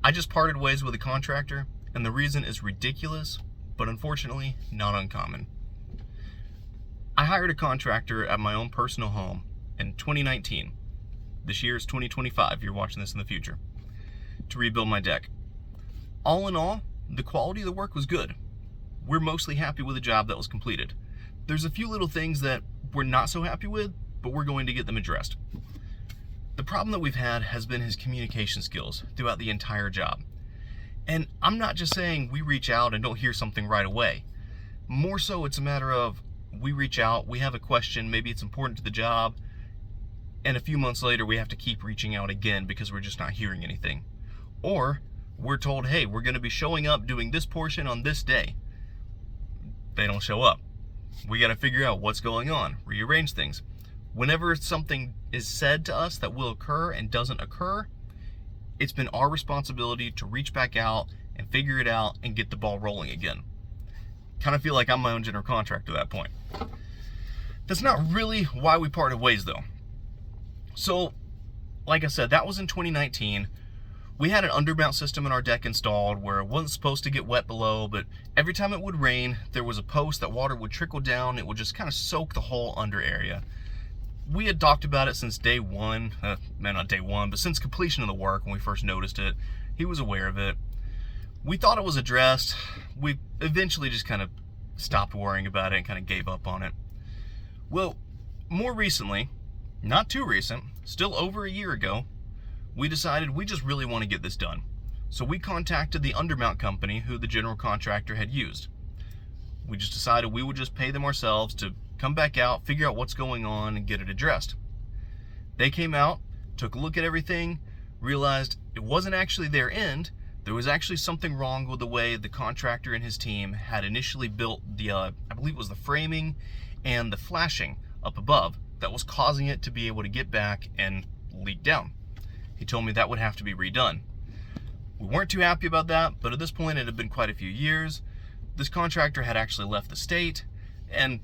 I just parted ways with a contractor, and the reason is ridiculous, but unfortunately not uncommon. I hired a contractor at my own personal home in 2019. This year is 2025, you're watching this in the future, to rebuild my deck. All in all, the quality of the work was good. We're mostly happy with the job that was completed. There's a few little things that we're not so happy with, but we're going to get them addressed. The problem that we've had has been his communication skills throughout the entire job. And I'm not just saying we reach out and don't hear something right away. More so, it's a matter of we reach out, we have a question, maybe it's important to the job, and a few months later we have to keep reaching out again because we're just not hearing anything. Or we're told, hey, we're going to be showing up doing this portion on this day. They don't show up. We got to figure out what's going on, rearrange things. Whenever something is said to us that will occur and doesn't occur, it's been our responsibility to reach back out and figure it out and get the ball rolling again. Kind of feel like I'm my own general contractor at that point. That's not really why we parted ways though. So, like I said, that was in 2019. We had an undermount system in our deck installed where it wasn't supposed to get wet below, but every time it would rain, there was a post that water would trickle down. It would just kind of soak the whole under area. We had talked about it since day one, not day one, but since completion of the work when we first noticed it. He was aware of it. We thought it was addressed. We eventually just kind of stopped worrying about it and kind of gave up on it. Well, more recently, not too recent, still over a year ago, we decided we just really want to get this done. So we contacted the undermount company who the general contractor had used. We just decided we would just pay them ourselves to come back out, figure out what's going on, and get it addressed. They came out, took a look at everything, realized it wasn't actually their end. There was actually something wrong with the way the contractor and his team had initially built the, I believe it was the framing and the flashing up above that was causing it to be able to get back and leak down. He told me that would have to be redone. We weren't too happy about that, but at this point it had been quite a few years. This contractor had actually left the state, and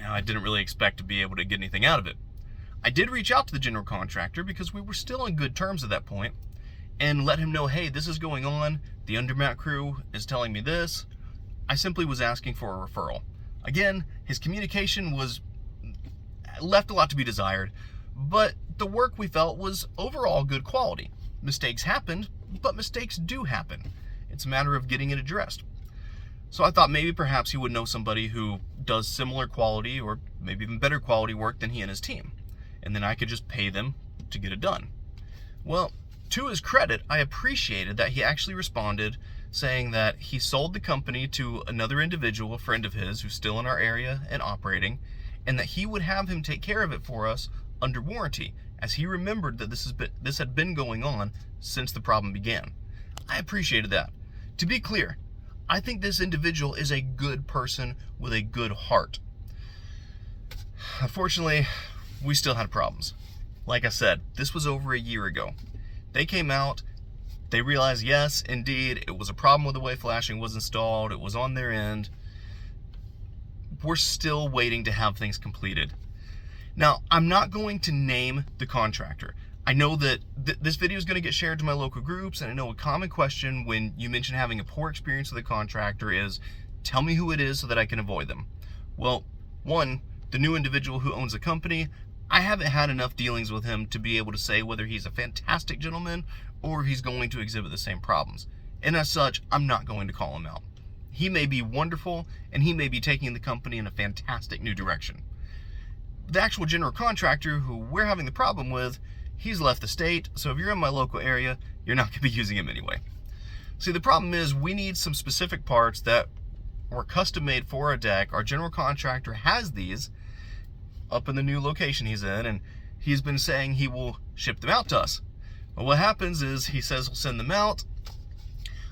I didn't really expect to be able to get anything out of it. I did reach out to the general contractor because we were still on good terms at that point and let him know, hey, this is going on. The undermount crew is telling me this. I simply was asking for a referral. Again, his communication left a lot to be desired, but the work we felt was overall good quality. Mistakes happened, but mistakes do happen. It's a matter of getting it addressed. So I thought maybe perhaps he would know somebody who does similar quality or maybe even better quality work than he and his team. And then I could just pay them to get it done. Well, to his credit, I appreciated that he actually responded saying that he sold the company to another individual, a friend of his, who's still in our area and operating, and that he would have him take care of it for us under warranty, as he remembered that this had been going on since the problem began. I appreciated that. To be clear, I think this individual is a good person with a good heart. Unfortunately, we still had problems. Like I said, this was over a year ago. They came out, they realized, yes, indeed, it was a problem with the way flashing was installed. It was on their end. We're still waiting to have things completed. Now, I'm not going to name the contractor. I know that this video is going to get shared to my local groups, and I know a common question when you mention having a poor experience with a contractor is, tell me who it is so that I can avoid them. Well, one, the new individual who owns the company, I haven't had enough dealings with him to be able to say whether he's a fantastic gentleman or he's going to exhibit the same problems. And as such, I'm not going to call him out. He may be wonderful, and he may be taking the company in a fantastic new direction. The actual general contractor who we're having the problem with, he's left the state, so if you're in my local area, you're not going to be using him anyway. See, the problem is we need some specific parts that were custom made for our deck. Our general contractor has these up in the new location he's in, and he's been saying he will ship them out to us. Well, what happens is he says he'll send them out.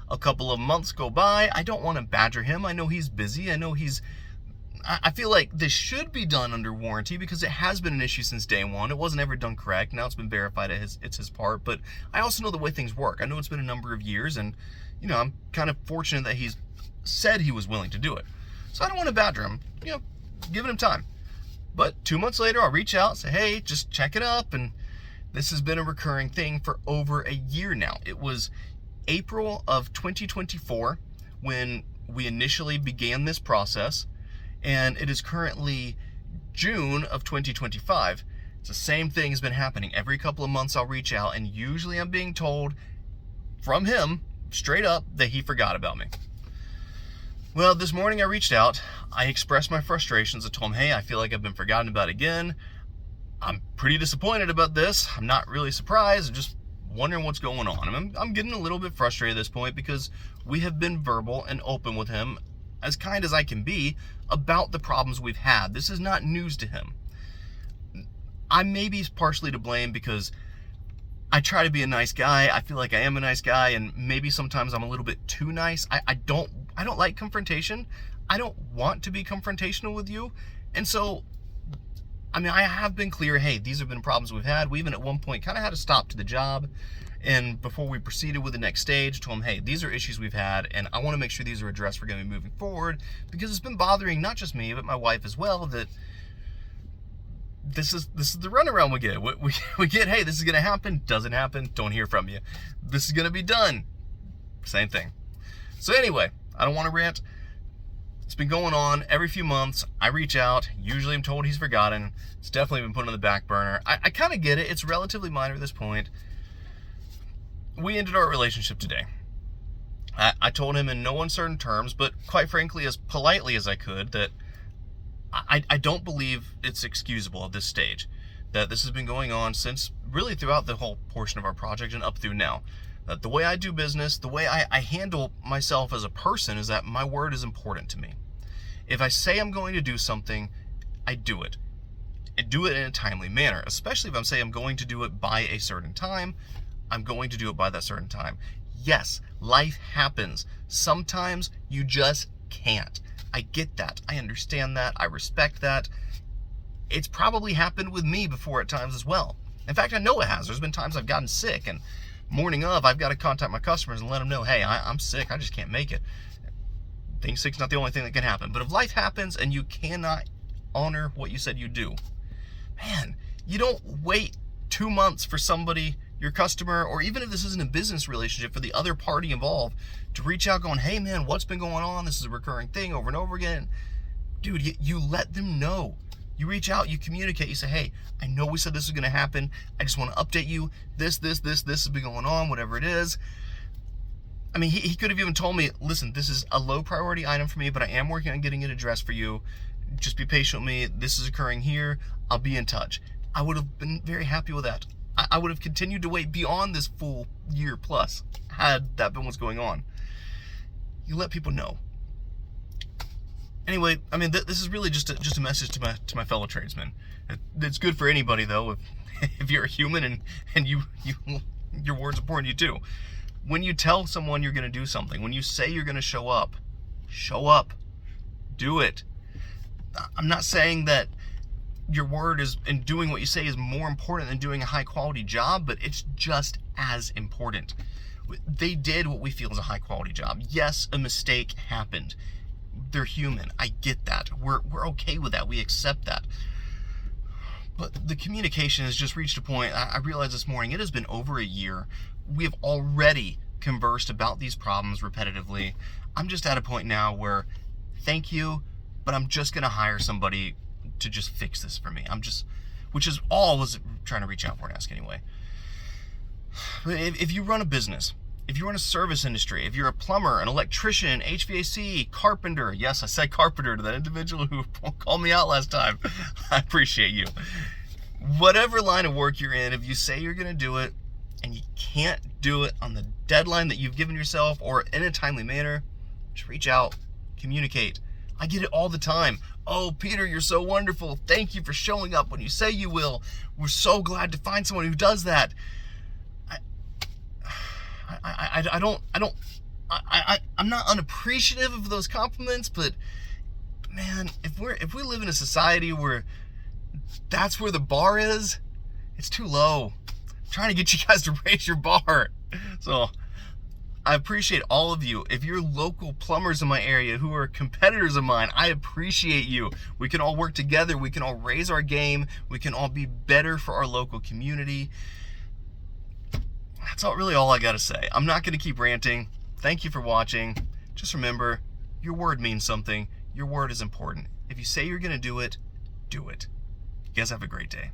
A couple of months go by. I don't want to badger him. I know he's busy. I feel like this should be done under warranty because it has been an issue since day one. It wasn't ever done correct. Now it's been verified it's his part, but I also know the way things work. I know it's been a number of years, and I'm kind of fortunate that he's said he was willing to do it. So I don't want to badger him, giving him time. But 2 months later, I'll reach out, say, hey, just check it up, and this has been a recurring thing for over a year now. April of 2024 when we initially began this process, and it is currently June of 2025. It's the same thing has been happening. Every couple of months I'll reach out, and usually I'm being told from him straight up that he forgot about me. Well, this morning I reached out. I expressed my frustrations. I told him, hey, I feel like I've been forgotten about again. I'm pretty disappointed about this. I'm not really surprised. I'm just wondering what's going on. I'm getting a little bit frustrated at this point because we have been verbal and open with him, as kind as I can be, about the problems we've had. This is not news to him. I may be partially to blame because I try to be a nice guy. I feel like I am a nice guy, and maybe sometimes I'm a little bit too nice. I don't like confrontation. I don't want to be confrontational with you. And so, I have been clear, hey, these have been problems we've had. We even at one point kind of had to stop to the job. And before we proceeded with the next stage, told him, hey, these are issues we've had, and I want to make sure these are addressed. We're going to be moving forward, because it's been bothering not just me, but my wife as well, that this is the runaround we get. We get, hey, this is going to happen, doesn't happen, don't hear from you. This is going to be done. Same thing. So anyway, I don't want to rant. It's been going on every few months. I reach out. Usually I'm told he's forgotten. It's definitely been put on the back burner. I kind of get it. It's relatively minor at this point. We ended our relationship today. I told him in no uncertain terms, but quite frankly, as politely as I could, that I don't believe it's excusable at this stage. That this has been going on since really throughout the whole portion of our project and up through now. That the way I do business, the way I handle myself as a person, is that my word is important to me. If I say I'm going to do something, I do it. And do it in a timely manner, especially if I'm saying I'm going to do it by a certain time. I'm going to do it by that certain time. Yes, life happens. Sometimes you just can't. I get that. I understand that. I respect that. It's probably happened with me before at times as well. In fact, I know it has. There's been times I've gotten sick, and morning of, I've got to contact my customers and let them know, hey, I'm sick. I just can't make it. Being sick's not the only thing that can happen. But if life happens and you cannot honor what you said you do, man, you don't wait 2 months for somebody, your customer, or even if this isn't a business relationship, for the other party involved to reach out going, hey man, what's been going on? This is a recurring thing over and over again. Dude, you let them know. You reach out, you communicate, you say, hey, I know we said this was going to happen. I just want to update you. This has been going on, whatever it is. I mean, he could have even told me, listen, this is a low priority item for me, but I am working on getting it addressed for you. Just be patient with me. This is occurring here. I'll be in touch. I would have been very happy with that. I would have continued to wait beyond this full year plus, had that been what's going on. You let people know. Anyway, I mean, this is really just a message to my fellow tradesmen. It's good for anybody, though, if you're a human and your word's important to you too. When you tell someone you're going to do something, when you say you're going to show up, do it. I'm not saying that your word is, and doing what you say is more important than doing a high quality job, but it's just as important. They did what we feel is a high quality job. Yes, a mistake happened. They're human. I get that. We're okay with that. We accept that. But the communication has just reached a point. I realized this morning, it has been over a year. We have already conversed about these problems repetitively. I'm just at a point now where, thank you, but I'm just going to hire somebody to just fix this for me. Which is all I was trying to reach out for and ask anyway. If you run a business, if you run a service industry, if you're a plumber, an electrician, HVAC, carpenter, yes, I said carpenter to that individual who called me out last time. I appreciate you. Whatever line of work you're in, if you say you're going to do it and you can't do it on the deadline that you've given yourself or in a timely manner, just reach out, communicate. I get it all the time. Oh, Peter, you're so wonderful. Thank you for showing up when you say you will. We're so glad to find someone who does that. I'm not unappreciative of those compliments, but man, if we live in a society where that's where the bar is, it's too low. I'm trying to get you guys to raise your bar. So I appreciate all of you. If you're local plumbers in my area who are competitors of mine, I appreciate you. We can all work together. We can all raise our game. We can all be better for our local community. that's really all I gotta say. I'm not gonna keep ranting. Thank you for watching. Just remember, your word means something. Your word is important. If you say you're gonna do it, do it. You guys have a great day.